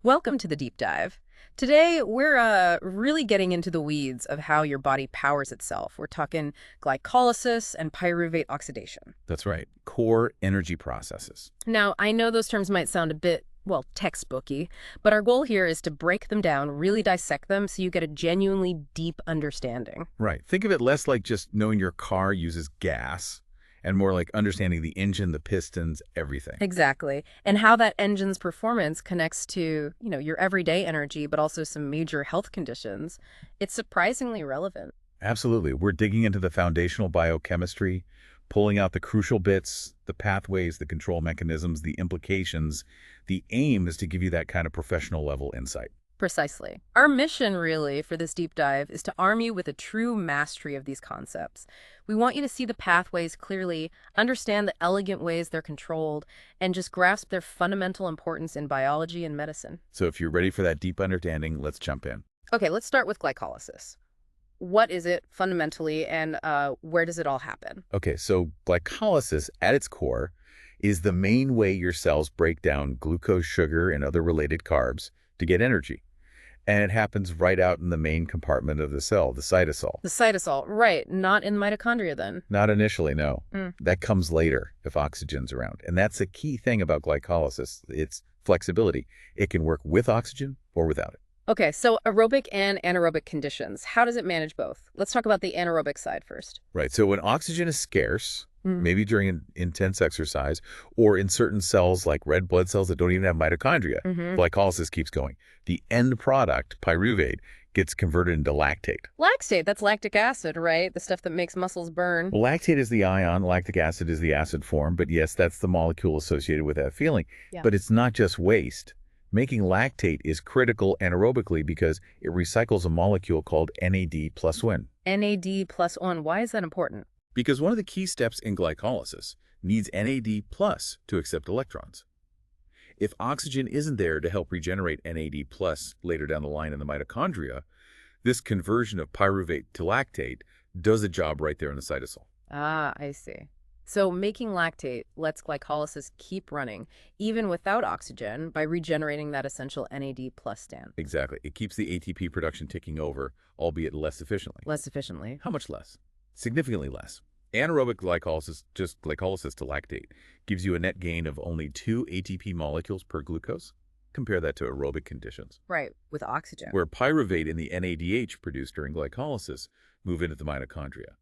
Welcome to the deep dive. Today, we're really getting into the weeds of how your body powers itself. We're talking glycolysis and pyruvate oxidation. That's right. Core energy processes. Now, I know those terms might sound a bit, well, textbooky, but our goal here is to break them down, really dissect them so you get a genuinely deep understanding. Right. Think of it less like just knowing your car uses gas and more like understanding the engine, the pistons, everything. Exactly. And how that engine's performance connects to, your everyday energy, but also some major health conditions. It's surprisingly relevant. Absolutely. We're digging into the foundational biochemistry, pulling out the crucial bits, the pathways, the control mechanisms, the implications. The aim is to give you that kind of professional level insight. Precisely. Our mission, really, for this deep dive is to arm you with a true mastery of these concepts. We want you to see the pathways clearly, understand the elegant ways they're controlled, and just grasp their fundamental importance in biology and medicine. So if you're ready for that deep understanding, let's jump in. Okay, let's start with glycolysis. What is it fundamentally, and where does it all happen? Okay, so glycolysis at its core is the main way your cells break down glucose, sugar, and other related carbs to get energy. And it happens right out in the main compartment of the cell, the cytosol. The cytosol, right, not in mitochondria then. Not initially, no. That comes later if oxygen's around. And that's a key thing about glycolysis. It's flexibility. It can work with oxygen or without it. Okay, so aerobic and anaerobic conditions. How does it manage both? Let's talk about the anaerobic side first. Right. So when oxygen is scarce, maybe during an intense exercise, or in certain cells like red blood cells that don't even have mitochondria, glycolysis keeps going. The end product, pyruvate, gets converted into lactate. Lactate, that's lactic acid, right? The stuff that makes muscles burn. Well, lactate is the ion, lactic acid is the acid form, but yes, that's the molecule associated with that feeling. Yeah. But it's not just waste. Making lactate is critical anaerobically because it recycles a molecule called NAD plus 1. NAD plus 1, why is that important? Because one of the key steps in glycolysis needs NAD plus to accept electrons. If oxygen isn't there to help regenerate NAD plus later down the line in the mitochondria, this conversion of pyruvate to lactate does the job right there in the cytosol. Ah, I see. So making lactate lets glycolysis keep running, even without oxygen, by regenerating that essential NAD plus stand. Exactly. It keeps the ATP production ticking over, albeit less efficiently. Less efficiently. How much less? Significantly less. Anaerobic glycolysis, just glycolysis to lactate, gives you a net gain of only 2 ATP molecules per glucose. Compare that to aerobic conditions, Right, with oxygen. where pyruvate and the NADH produced during glycolysis move into the mitochondria.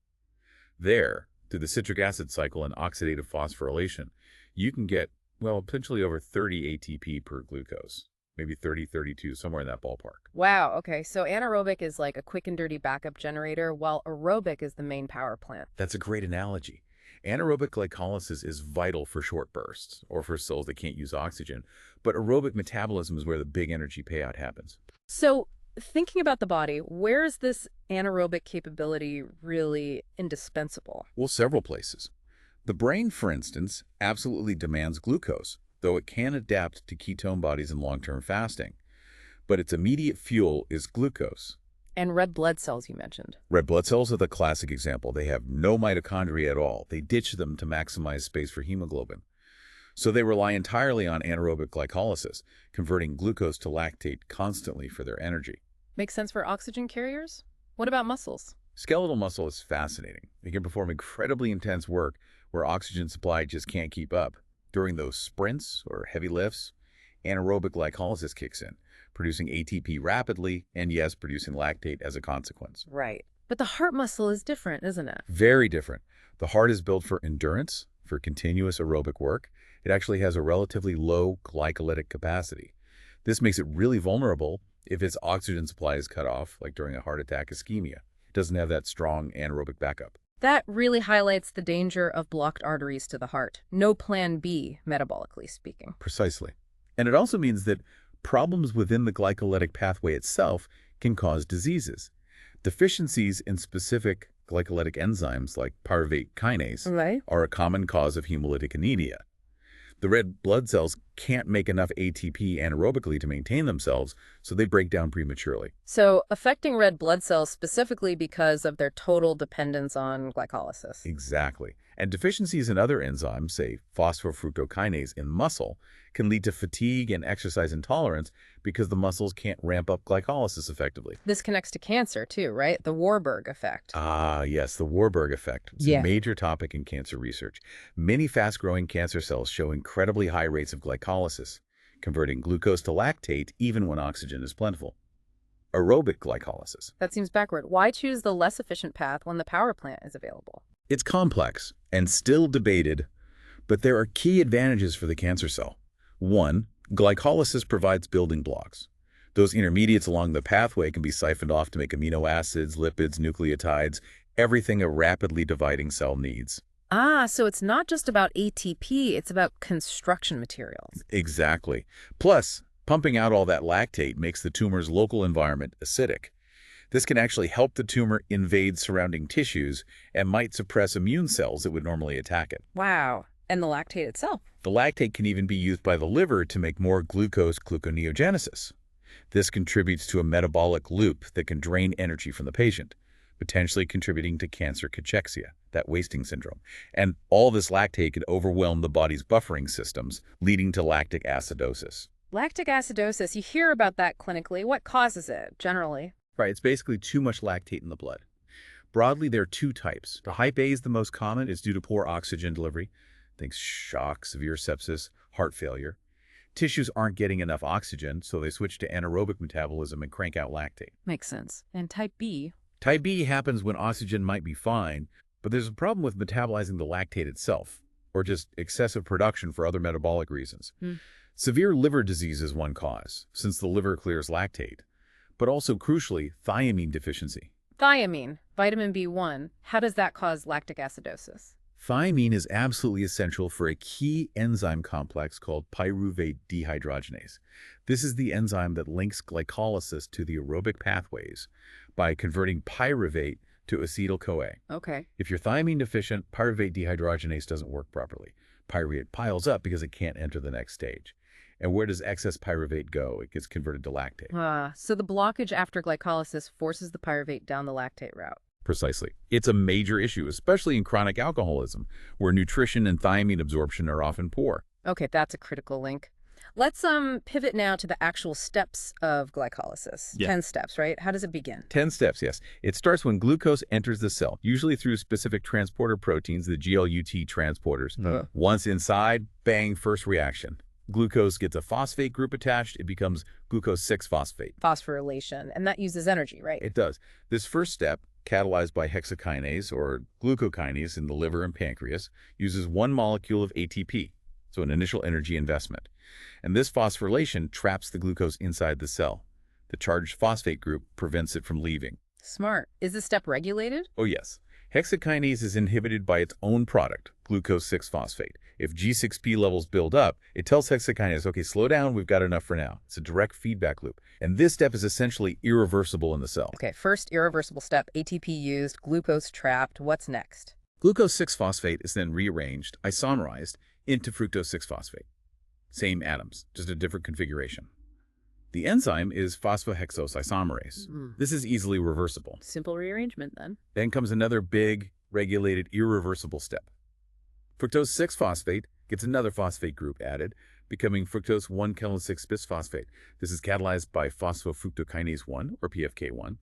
There, through the citric acid cycle and oxidative phosphorylation, you can get, well, potentially over 30 ATP per glucose. Maybe 30, 32, somewhere in that ballpark. Wow, okay, so anaerobic is like a quick and dirty backup generator, while aerobic is the main power plant. That's a great analogy. Anaerobic glycolysis is vital for short bursts or for cells that can't use oxygen, but aerobic metabolism is where the big energy payout happens. So thinking about the body, where is this anaerobic capability really indispensable? Well, several places. The brain, for instance, absolutely demands glucose, though it can adapt to ketone bodies in long-term fasting. But its immediate fuel is glucose. And red blood cells you mentioned. Red blood cells are the classic example. They have no mitochondria at all. They ditch them to maximize space for hemoglobin. So they rely entirely on anaerobic glycolysis, converting glucose to lactate constantly for their energy. Makes sense for oxygen carriers? What about muscles? Skeletal muscle is fascinating. It can perform incredibly intense work where oxygen supply just can't keep up. During those sprints or heavy lifts, anaerobic glycolysis kicks in, producing ATP rapidly and, yes, producing lactate as a consequence. Right. But the heart muscle is different, isn't it? Very different. The heart is built for endurance, for continuous aerobic work. It actually has a relatively low glycolytic capacity. This makes it really vulnerable if its oxygen supply is cut off, like during a heart attack ischemia. It doesn't have that strong anaerobic backup. That really highlights the danger of blocked arteries to the heart. No plan B, metabolically speaking. Precisely. And it also means that problems within the glycolytic pathway itself can cause diseases. Deficiencies in specific glycolytic enzymes like pyruvate kinase Right. are a common cause of hemolytic anemia. The red blood cells can't make enough ATP anaerobically to maintain themselves, so they break down prematurely. So affecting red blood cells specifically because of their total dependence on glycolysis. Exactly. And deficiencies in other enzymes, say phosphofructokinase in muscle, can lead to fatigue and exercise intolerance because the muscles can't ramp up glycolysis effectively. This connects to cancer too, right? The Warburg effect. Ah, yes, the Warburg effect. It's a Yeah. major topic in cancer research. Many fast-growing cancer cells show incredibly high rates of glycolysis, converting glucose to lactate even when oxygen is plentiful. Aerobic glycolysis. That seems backward. Why choose the less efficient path when the power plant is available? It's complex and still debated, but there are key advantages for the cancer cell. One, glycolysis provides building blocks. Those intermediates along the pathway can be siphoned off to make amino acids, lipids, nucleotides, everything a rapidly dividing cell needs. Ah, so it's not just about ATP, it's about construction materials. Exactly. Plus, pumping out all that lactate makes the tumor's local environment acidic. This can actually help the tumor invade surrounding tissues and might suppress immune cells that would normally attack it. Wow. And the lactate itself. The lactate can even be used by the liver to make more glucose gluconeogenesis. This contributes to a metabolic loop that can drain energy from the patient, potentially contributing to cancer cachexia, that wasting syndrome. And all this lactate could overwhelm the body's buffering systems, leading to lactic acidosis. Lactic acidosis, you hear about that clinically. What causes it, generally? Right, it's basically too much lactate in the blood. Broadly, there are two types. The type A is the most common. It's due to poor oxygen delivery. Think shock, severe sepsis, heart failure. Tissues aren't getting enough oxygen, so they switch to anaerobic metabolism and crank out lactate. Makes sense. And type B? Type B happens when oxygen might be fine, but there's a problem with metabolizing the lactate itself, or just excessive production for other metabolic reasons. Severe liver disease is one cause, since the liver clears lactate, but also, crucially, thiamine deficiency. Thiamine, vitamin B1. How does that cause lactic acidosis? Thiamine is absolutely essential for a key enzyme complex called pyruvate dehydrogenase. This is the enzyme that links glycolysis to the aerobic pathways by converting pyruvate to acetyl-CoA. Okay. If you're thiamine deficient, pyruvate dehydrogenase doesn't work properly. Pyruvate piles up because it can't enter the next stage. And where does excess pyruvate go? It gets converted to lactate. So the blockage after glycolysis forces the pyruvate down the lactate route. Precisely. It's a major issue, especially in chronic alcoholism, where nutrition and thiamine absorption are often poor. Okay, that's a critical link. Let's pivot now to the actual steps of glycolysis. Yeah. 10 steps, right? How does it begin? 10 steps, yes. It starts when glucose enters the cell, usually through specific transporter proteins, the GLUT transporters. Once inside, bang, first reaction. Glucose gets a phosphate group attached. It becomes glucose 6-phosphate. Phosphorylation, and that uses energy, right? It does. This first step, catalyzed by hexokinase or glucokinase in the liver and pancreas, uses one molecule of ATP, so an initial energy investment. And this phosphorylation traps the glucose inside the cell. The charged phosphate group prevents it from leaving. Smart. Is this step regulated? Oh, yes. Hexokinase is inhibited by its own product, glucose 6-phosphate. If G6P levels build up, it tells hexokinase, okay, slow down, we've got enough for now. It's a direct feedback loop. And this step is essentially irreversible in the cell. Okay, first irreversible step, ATP used, glucose trapped. What's next? Glucose 6-phosphate is then rearranged, isomerized, into fructose 6-phosphate. Same atoms, just a different configuration. The enzyme is phosphohexose isomerase. This is easily reversible. Simple rearrangement, then. Then comes another big, regulated, irreversible step. Fructose 6-phosphate gets another phosphate group added, becoming fructose 1-6-bisphosphate. This is catalyzed by phosphofructokinase 1, or PFK1,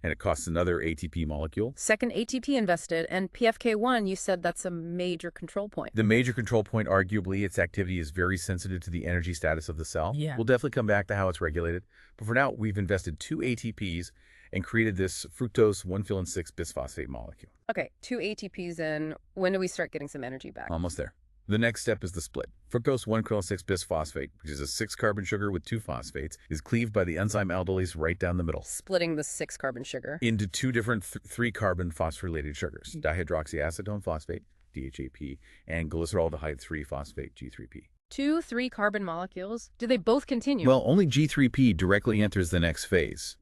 and it costs another ATP molecule. Second ATP invested, and PFK1, you said that's a major control point. The major control point, arguably, its activity is very sensitive to the energy status of the cell. Yeah. We'll definitely come back to how it's regulated. But for now, we've invested 2 ATPs and created this fructose 1-6-bisphosphate molecule. Okay, 2 ATPs in. When do we start getting some energy back? Almost there. The next step is the split. Fructose 1-6-bisphosphate, which is a 6-carbon sugar with 2 phosphates, is cleaved by the enzyme aldolase right down the middle. Splitting the 6-carbon sugar. Into 2 different 3-carbon phosphorylated sugars, dihydroxyacetone phosphate, DHAP, and glyceraldehyde 3-phosphate, G3P. 2 3-carbon molecules? Do they both continue? Well, only G3P directly enters the next phase.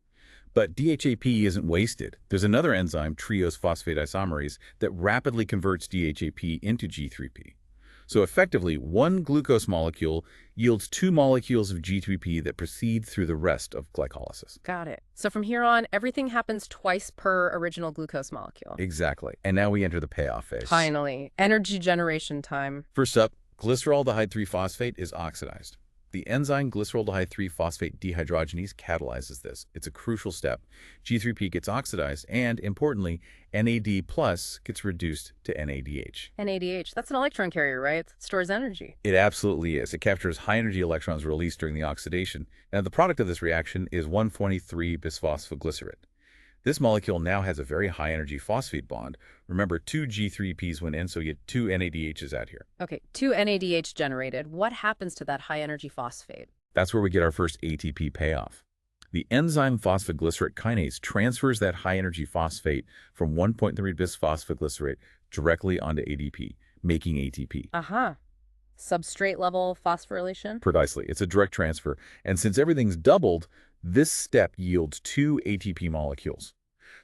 But DHAP isn't wasted. There's another enzyme, triose phosphate isomerase, that rapidly converts DHAP into G3P. So effectively, one glucose molecule yields 2 molecules of G3P that proceed through the rest of glycolysis. Got it. So from here on, everything happens twice per original glucose molecule. Exactly. And now we enter the payoff phase. Finally, energy generation time. First up, glyceraldehyde 3-phosphate is oxidized. The enzyme glyceraldehyde 3-phosphate dehydrogenase catalyzes this. It's a crucial step. G3P gets oxidized, and importantly, NAD+ gets reduced to NADH. NADH, that's an electron carrier, right? It stores energy. It absolutely is. It captures high-energy electrons released during the oxidation. And the product of this reaction is 1,23-bisphosphoglycerate. This molecule now has a very high-energy phosphate bond. Remember, 2 G3Ps went in, so you get 2 NADHs out here. Okay, 2 NADH generated. What happens to that high-energy phosphate? That's where we get our first ATP payoff. The enzyme phosphoglycerate kinase transfers that high-energy phosphate from 1.3-bisphosphoglycerate directly onto ADP, making ATP. Substrate-level phosphorylation? Precisely. It's a direct transfer. And since everything's doubled, this step yields 2 ATP molecules.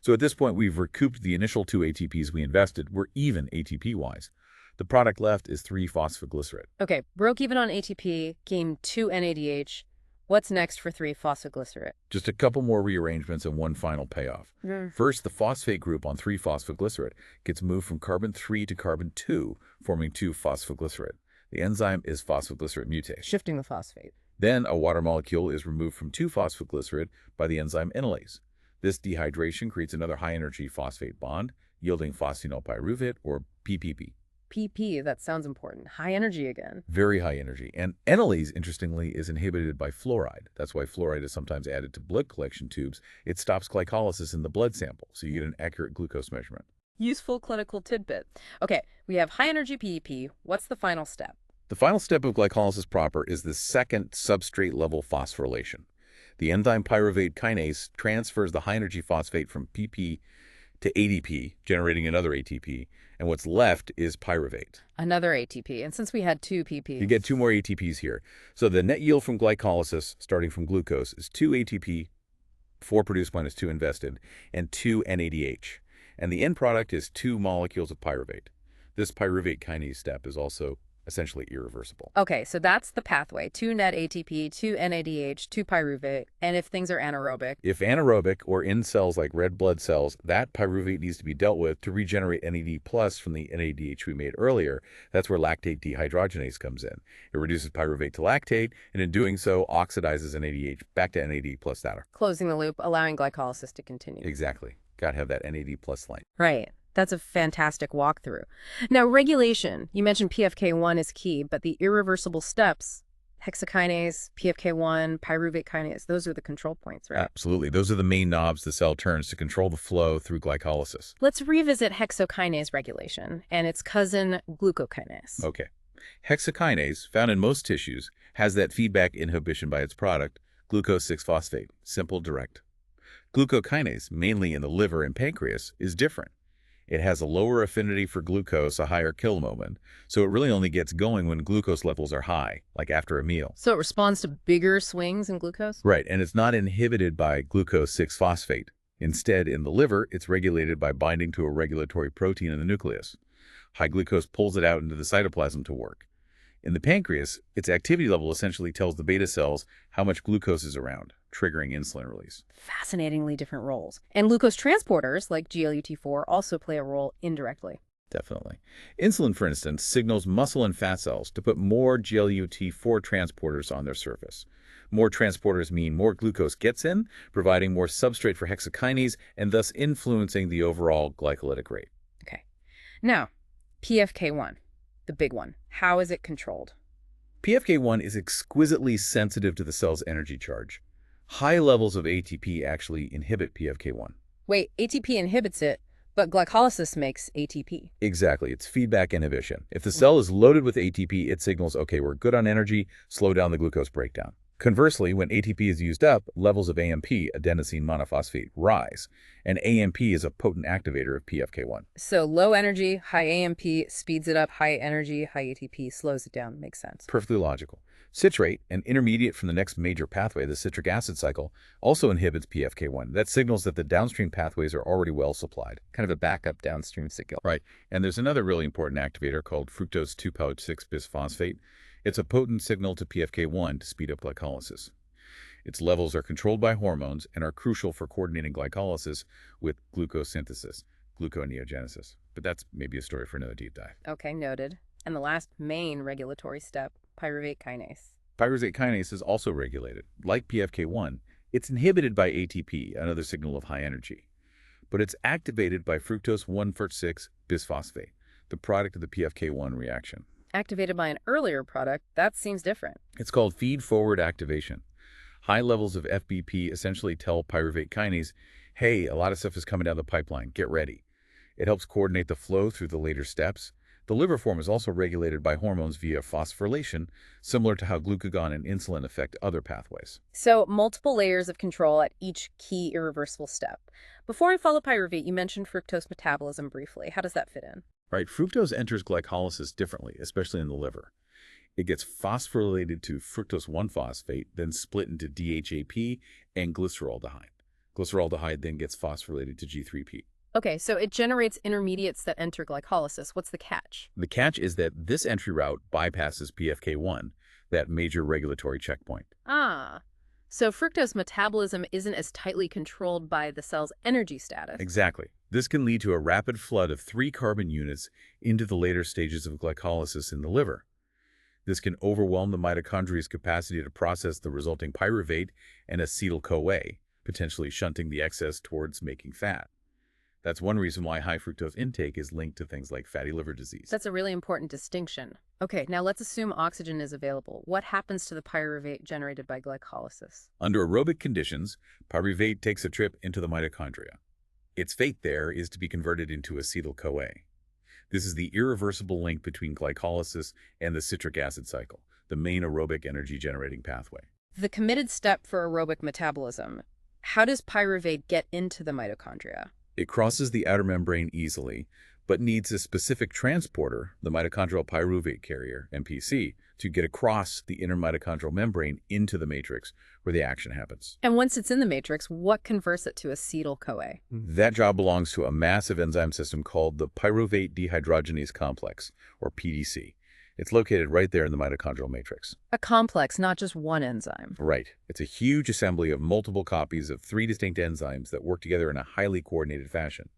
So at this point, we've recouped the initial 2 ATPs we invested. We're even ATP-wise. The product left is 3-phosphoglycerate. Okay, broke even on ATP, gained 2 NADH. What's next for 3-phosphoglycerate? Just a couple more rearrangements and one final payoff. First, the phosphate group on 3-phosphoglycerate gets moved from carbon 3 to carbon 2, forming 2-phosphoglycerate. The enzyme is phosphoglycerate mutase. Shifting the phosphate. Then a water molecule is removed from 2-phosphoglycerate by the enzyme enolase. This dehydration creates another high-energy phosphate bond, yielding phosphenolpyruvate, or PPP. PP, that sounds important. High energy again. Very high energy. And enolase, interestingly, is inhibited by fluoride. That's why fluoride is sometimes added to blood collection tubes. It stops glycolysis in the blood sample, so you get an accurate glucose measurement. Useful clinical tidbit. Okay, we have high energy PEP. What's the final step? The final step of glycolysis proper is the second substrate-level phosphorylation. The enzyme pyruvate kinase transfers the high-energy phosphate from PP to ADP, generating another ATP, and what's left is pyruvate. Another ATP, and since we had 2 PPs... You get 2 more ATPs here. So the net yield from glycolysis, starting from glucose, is 2 ATP, 4 produced minus 2 invested, and 2 NADH. And the end product is 2 molecules of pyruvate. This pyruvate kinase step is also essentially irreversible. Okay, so that's the pathway. 2 net ATP, 2 NADH, 2 pyruvate, and if things are anaerobic? If anaerobic or in cells like red blood cells, that pyruvate needs to be dealt with to regenerate NAD+ from the NADH we made earlier. That's where lactate dehydrogenase comes in. It reduces pyruvate to lactate, and in doing so, oxidizes NADH back to NAD+ data. Closing the loop, allowing glycolysis to continue. Exactly. Got to have that NAD+ line. Right. That's a fantastic walkthrough. Now, regulation. You mentioned PFK1 is key, but the irreversible steps, hexokinase, PFK1, pyruvate kinase, those are the control points, right? Absolutely. Those are the main knobs the cell turns to control the flow through glycolysis. Let's revisit hexokinase regulation and its cousin, glucokinase. Okay. Hexokinase, found in most tissues, has that feedback inhibition by its product, glucose 6-phosphate. Simple, direct. Glucokinase, mainly in the liver and pancreas, is different. It has a lower affinity for glucose, a higher kill moment, so it really only gets going when glucose levels are high, like after a meal. So it responds to bigger swings in glucose? Right, and it's not inhibited by glucose 6-phosphate. Instead, in the liver, it's regulated by binding to a regulatory protein in the nucleus. High glucose pulls it out into the cytoplasm to work. In the pancreas, its activity level essentially tells the beta cells how much glucose is around, triggering insulin release. Fascinatingly different roles. And glucose transporters, like GLUT4, also play a role indirectly. Definitely. Insulin, for instance, signals muscle and fat cells to put more GLUT4 transporters on their surface. More transporters mean more glucose gets in, providing more substrate for hexokinase, and thus influencing the overall glycolytic rate. Okay. Now, PFK1. The big one. How is it controlled? PFK1 is exquisitely sensitive to the cell's energy charge. High levels of ATP actually inhibit PFK1. Wait, ATP inhibits it, but glycolysis makes ATP. Exactly. It's feedback inhibition. If the cell is loaded with ATP, it signals, okay, we're good on energy, slow down the glucose breakdown. Conversely, when ATP is used up, levels of AMP, adenosine monophosphate, rise, and AMP is a potent activator of PFK1. So low energy, high AMP speeds it up, high energy, high ATP slows it down. Makes sense. Perfectly logical. Citrate, an intermediate from the next major pathway, the citric acid cycle, also inhibits PFK1. That signals that the downstream pathways are already well supplied. Kind of a backup downstream signal. Right. And there's another really important activator called fructose 2-pouch-6-bisphosphate. It's a potent signal to PFK1 to speed up glycolysis. Its levels are controlled by hormones and are crucial for coordinating glycolysis with glucose synthesis, gluconeogenesis. But that's maybe a story for another deep dive. Okay, noted. And the last main regulatory step, pyruvate kinase. Pyruvate kinase is also regulated. Like PFK1, it's inhibited by ATP, another signal of high energy. But it's activated by fructose 1,6-bisphosphate, the product of the PFK1 reaction. Activated by an earlier product, that seems different. It's called feed-forward activation. High levels of FBP essentially tell pyruvate kinase, hey, a lot of stuff is coming down the pipeline, get ready. It helps coordinate the flow through the later steps. The liver form is also regulated by hormones via phosphorylation, similar to how glucagon and insulin affect other pathways. So, multiple layers of control at each key irreversible step. Before I follow pyruvate, you mentioned fructose metabolism briefly. How does that fit in? Right, fructose enters glycolysis differently, especially in the liver. It gets phosphorylated to fructose 1-phosphate, then split into DHAP and glyceraldehyde. Glyceraldehyde then gets phosphorylated to G3P. Okay, so it generates intermediates that enter glycolysis. What's the catch? The catch is that this entry route bypasses PFK1, that major regulatory checkpoint. Ah, so fructose metabolism isn't as tightly controlled by the cell's energy status. Exactly. This can lead to a rapid flood of 3 carbon units into the later stages of glycolysis in the liver. This can overwhelm the mitochondria's capacity to process the resulting pyruvate and acetyl-CoA, potentially shunting the excess towards making fat. That's one reason why high fructose intake is linked to things like fatty liver disease. That's a really important distinction. Okay, now let's assume oxygen is available. What happens to the pyruvate generated by glycolysis? Under aerobic conditions, pyruvate takes a trip into the mitochondria. Its fate there is to be converted into acetyl-CoA. This is the irreversible link between glycolysis and the citric acid cycle, the main aerobic energy-generating pathway. The committed step for aerobic metabolism. How does pyruvate get into the mitochondria? It crosses the outer membrane easily, but needs a specific transporter, the mitochondrial pyruvate carrier, MPC, to get across the inner mitochondrial membrane into the matrix where the action happens. And once it's in the matrix, what converts it to acetyl-CoA? That job belongs to a massive enzyme system called the pyruvate dehydrogenase complex, or PDC. It's located right there in the mitochondrial matrix. A complex, not just one enzyme. Right. It's a huge assembly of multiple copies of 3 distinct enzymes that work together in a highly coordinated fashion.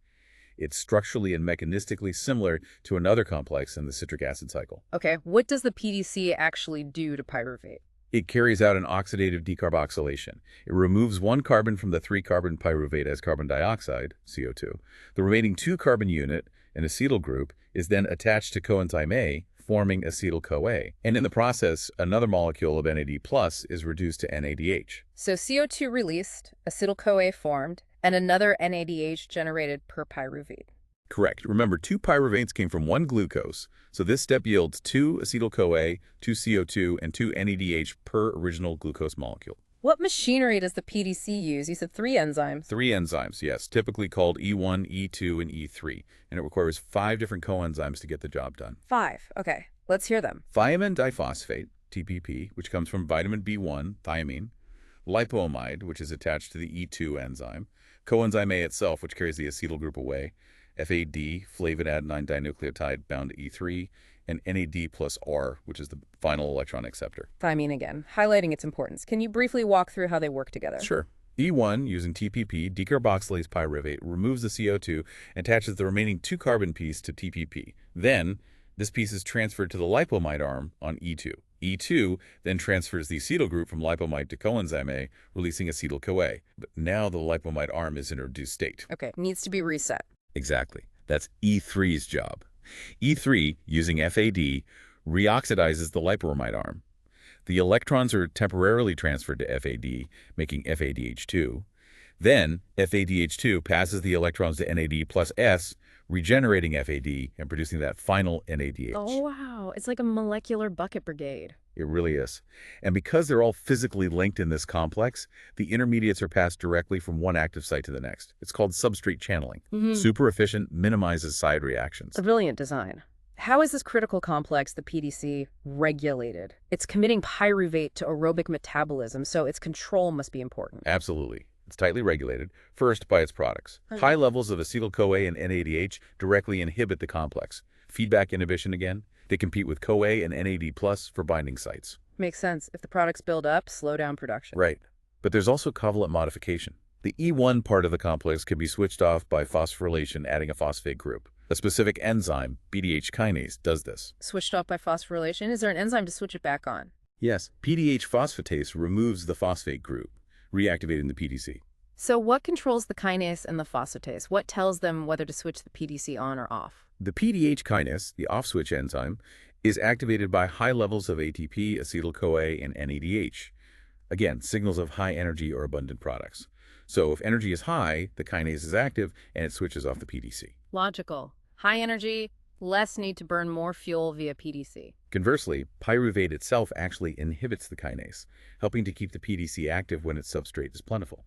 It's structurally and mechanistically similar to another complex in the citric acid cycle. Okay, what does the PDC actually do to pyruvate? It carries out an oxidative decarboxylation. It removes 1 carbon from the 3-carbon pyruvate as carbon dioxide, CO2. The remaining 2-carbon unit, an acetyl group, is then attached to coenzyme A, forming acetyl-CoA. And in the process, another molecule of NAD+ is reduced to NADH. So CO2 released, acetyl-CoA formed, and another NADH generated per pyruvate. Correct. Remember, 2 pyruvates came from 1 glucose, so this step yields 2 acetyl-CoA, 2 CO2, and 2 NADH per original glucose molecule. What machinery does the PDC use? You said 3 enzymes. 3 enzymes, yes, typically called E1, E2, and E3, and it requires 5 different coenzymes to get the job done. 5. Okay, let's hear them. Thiamine diphosphate, TPP, which comes from vitamin B1, thiamine, lipoamide, which is attached to the E2 enzyme, coenzyme A itself, which carries the acetyl group away, FAD, flavin adenine dinucleotide bound to E3, and NAD plus R, which is the final electron acceptor. Thymine again, highlighting its importance. Can you briefly walk through how they work together? Sure. E1, using TPP, decarboxylase pyruvate, removes the CO2 and attaches the remaining 2-carbon piece to TPP. Then, this piece is transferred to the lipomide arm on E2. E2 then transfers the acetyl group from lipomide to coenzyme A, releasing acetyl-CoA. But now the lipomide arm is in a reduced state. Okay, needs to be reset. Exactly. That's E3's job. E3, using FAD, reoxidizes the lipoamide arm. The electrons are temporarily transferred to FAD, making FADH2. Then, FADH2 passes the electrons to NAD plus S, regenerating FAD and producing that final NADH. Oh, wow. It's like a molecular bucket brigade. It really is. And because they're all physically linked in this complex, the intermediates are passed directly from one active site to the next. It's called substrate channeling. Super efficient, minimizes side reactions. A brilliant design. How is this critical complex, the PDC, regulated? It's committing pyruvate to aerobic metabolism, so its control must be important. Absolutely. It's tightly regulated, first by its products. High levels of acetyl-CoA and NADH directly inhibit the complex. Feedback inhibition again, they compete with CoA and NAD+ for binding sites. Makes sense. If the products build up, slow down production. Right. But there's also covalent modification. The E1 part of the complex can be switched off by phosphorylation adding a phosphate group. A specific enzyme, BDH kinase, does this. Switched off by phosphorylation? Is there an enzyme to switch it back on? Yes, PDH phosphatase removes the phosphate group, reactivating the PDC. So what controls the kinase and the phosphatase? What tells them whether to switch the PDC on or off? The PDH kinase, the off-switch enzyme, is activated by high levels of ATP, acetyl-CoA, and NADH. Again, signals of high energy or abundant products. So if energy is high, the kinase is active and it switches off the PDC. Logical. High energy, less need to burn more fuel via PDC. Conversely, pyruvate itself actually inhibits the kinase, helping to keep the PDC active when its substrate is plentiful.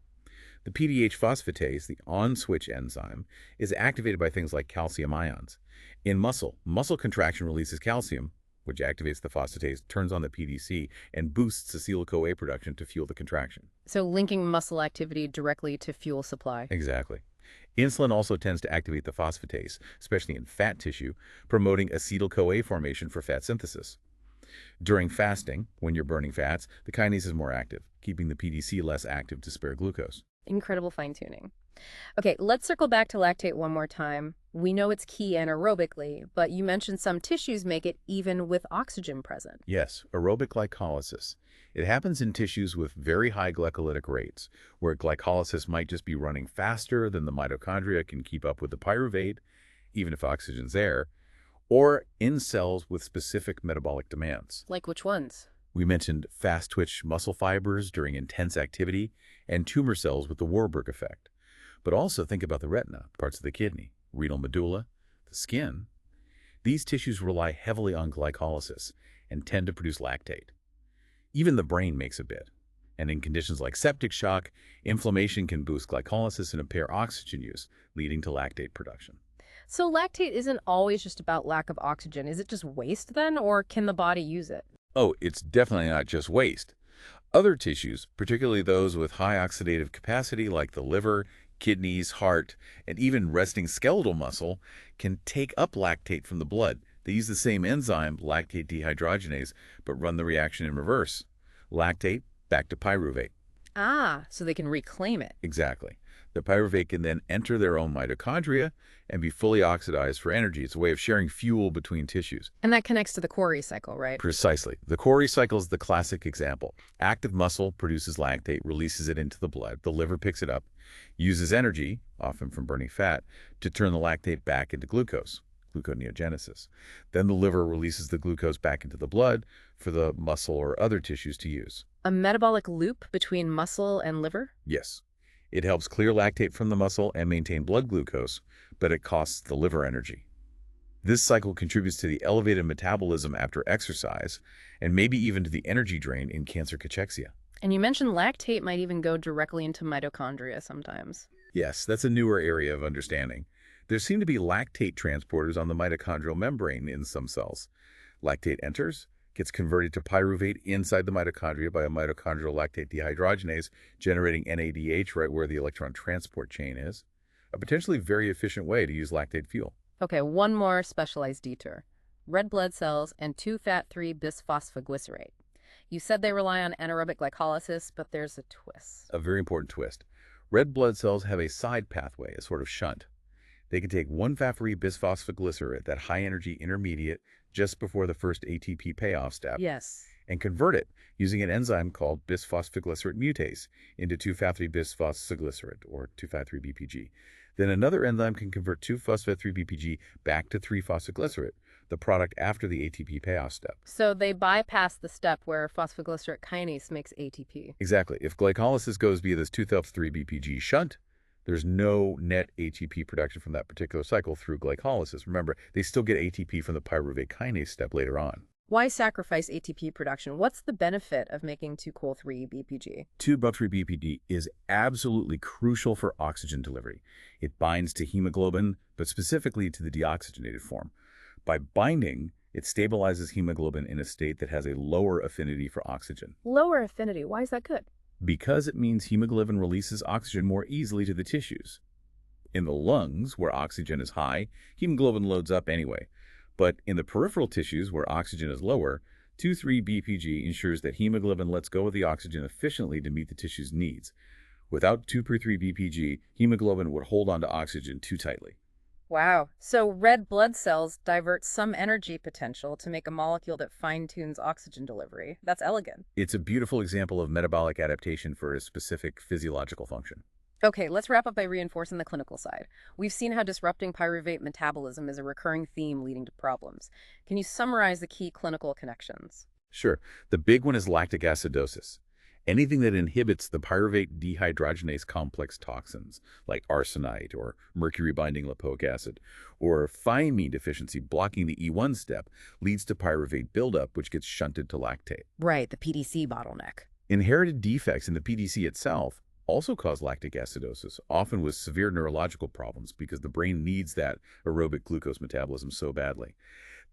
The PDH phosphatase, the on-switch enzyme, is activated by things like calcium ions. In muscle contraction releases calcium, which activates the phosphatase, turns on the PDC, and boosts acetyl-CoA production to fuel the contraction. So linking muscle activity directly to fuel supply. Exactly. Insulin also tends to activate the phosphatase, especially in fat tissue, promoting acetyl-CoA formation for fat synthesis. During fasting, when you're burning fats, the kinase is more active, keeping the PDC less active to spare glucose. Incredible fine-tuning. Okay, let's circle back to lactate one more time. We know it's key anaerobically, but you mentioned some tissues make it even with oxygen present. Yes, aerobic glycolysis. It happens in tissues with very high glycolytic rates, where glycolysis might just be running faster than the mitochondria can keep up with the pyruvate, even if oxygen's there, or in cells with specific metabolic demands. Like which ones? We mentioned fast-twitch muscle fibers during intense activity and tumor cells with the Warburg effect. But also think about the retina, parts of the kidney, renal medulla, the skin. These tissues rely heavily on glycolysis and tend to produce lactate. Even the brain makes a bit. And in conditions like septic shock, inflammation can boost glycolysis and impair oxygen use, leading to lactate production. So lactate isn't always just about lack of oxygen. Is it just waste then, or can the body use it? Oh, it's definitely not just waste. Other tissues, particularly those with high oxidative capacity like the liver, kidneys, heart, and even resting skeletal muscle, can take up lactate from the blood. They use the same enzyme, lactate dehydrogenase, but run the reaction in reverse. Lactate back to pyruvate. Ah, so they can reclaim it. Exactly. The pyruvate can then enter their own mitochondria and be fully oxidized for energy. It's a way of sharing fuel between tissues. And that connects to the Cori cycle, right? Precisely. The Cori cycle is the classic example. Active muscle produces lactate, releases it into the blood. The liver picks it up, uses energy, often from burning fat, to turn the lactate back into glucose, gluconeogenesis. Then the liver releases the glucose back into the blood for the muscle or other tissues to use. A metabolic loop between muscle and liver? Yes. It helps clear lactate from the muscle and maintain blood glucose, but it costs the liver energy. This cycle contributes to the elevated metabolism after exercise, and maybe even to the energy drain in cancer cachexia. And you mentioned lactate might even go directly into mitochondria sometimes. Yes, that's a newer area of understanding. There seem to be lactate transporters on the mitochondrial membrane in some cells. Lactate enters, gets converted to pyruvate inside the mitochondria by a mitochondrial lactate dehydrogenase, generating NADH right where the electron transport chain is. A potentially very efficient way to use lactate fuel. Okay, one more specialized detour. Red blood cells and 2-fat-3-bisphosphoglycerate. You said they rely on anaerobic glycolysis, but there's a twist. A very important twist. Red blood cells have a side pathway, a sort of shunt. They can take 1-fat-3-bisphosphoglycerate, that high-energy intermediate, just before the first ATP payoff step, Yes. and convert it using an enzyme called bisphosphoglycerate mutase into 2-fat-3-bisphosphoglycerate, or 2-fat-3-BPG. Then another enzyme can convert 2-phosphat-3-BPG back to 3-phosphoglycerate, the product after the ATP payoff step. So they bypass the step where phosphoglycerate kinase makes ATP. Exactly. If glycolysis goes via this 2-phosphat-3-BPG shunt, there's no net ATP production from that particular cycle through glycolysis. Remember, they still get ATP from the pyruvate kinase step later on. Why sacrifice ATP production? What's the benefit of making 2-col-3-BPG? 2-phosphat-3-BPG is absolutely crucial for oxygen delivery. It binds to hemoglobin, but specifically to the deoxygenated form. By binding, it stabilizes hemoglobin in a state that has a lower affinity for oxygen. Lower affinity, why is that good? Because it means hemoglobin releases oxygen more easily to the tissues. In the lungs, where oxygen is high, hemoglobin loads up anyway. But in the peripheral tissues, where oxygen is lower, 2,3-BPG ensures that hemoglobin lets go of the oxygen efficiently to meet the tissue's needs. Without 2,3-BPG, hemoglobin would hold onto oxygen too tightly. Wow. So red blood cells divert some energy potential to make a molecule that fine-tunes oxygen delivery. That's elegant. It's a beautiful example of metabolic adaptation for a specific physiological function. Okay, let's wrap up by reinforcing the clinical side. We've seen how disrupting pyruvate metabolism is a recurring theme leading to problems. Can you summarize the key clinical connections? Sure, the big one is lactic acidosis. Anything that inhibits the pyruvate dehydrogenase complex toxins, like arsenite or mercury-binding lipoic acid, or thiamine deficiency blocking the E1 step, leads to pyruvate buildup, which gets shunted to lactate. Right, the PDC bottleneck. Inherited defects in the PDC itself also cause lactic acidosis, often with severe neurological problems because the brain needs that aerobic glucose metabolism so badly.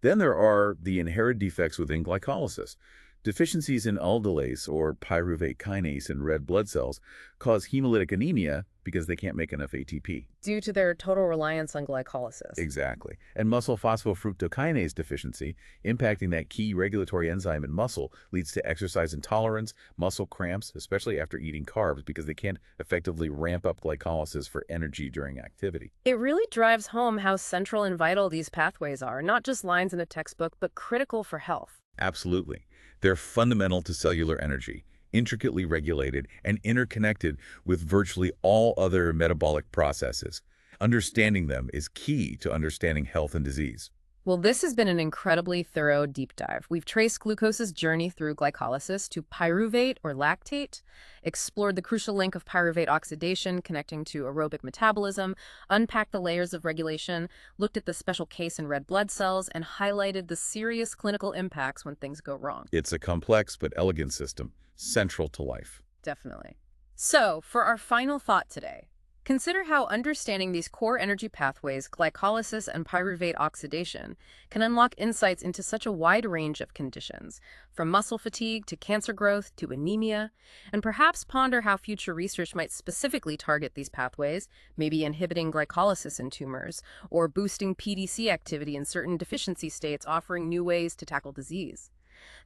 Then there are the inherited defects within glycolysis. Deficiencies in aldolase or pyruvate kinase in red blood cells cause hemolytic anemia because they can't make enough ATP. Due to their total reliance on glycolysis. Exactly. And muscle phosphofructokinase deficiency, impacting that key regulatory enzyme in muscle, leads to exercise intolerance, muscle cramps, especially after eating carbs because they can't effectively ramp up glycolysis for energy during activity. It really drives home how central and vital these pathways are, not just lines in a textbook, but critical for health. Absolutely. They're fundamental to cellular energy, intricately regulated and interconnected with virtually all other metabolic processes. Understanding them is key to understanding health and disease. Well, this has been an incredibly thorough deep dive. We've traced glucose's journey through glycolysis to pyruvate or lactate, explored the crucial link of pyruvate oxidation connecting to aerobic metabolism, unpacked the layers of regulation, looked at the special case in red blood cells, and highlighted the serious clinical impacts when things go wrong. It's a complex but elegant system, central to life. Definitely. So, for our final thought today, consider how understanding these core energy pathways, glycolysis and pyruvate oxidation, can unlock insights into such a wide range of conditions, from muscle fatigue to cancer growth to anemia, and perhaps ponder how future research might specifically target these pathways, maybe inhibiting glycolysis in tumors, or boosting PDC activity in certain deficiency states, offering new ways to tackle disease.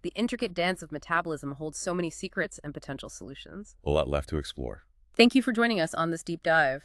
The intricate dance of metabolism holds so many secrets and potential solutions. A lot left to explore. Thank you for joining us on this deep dive.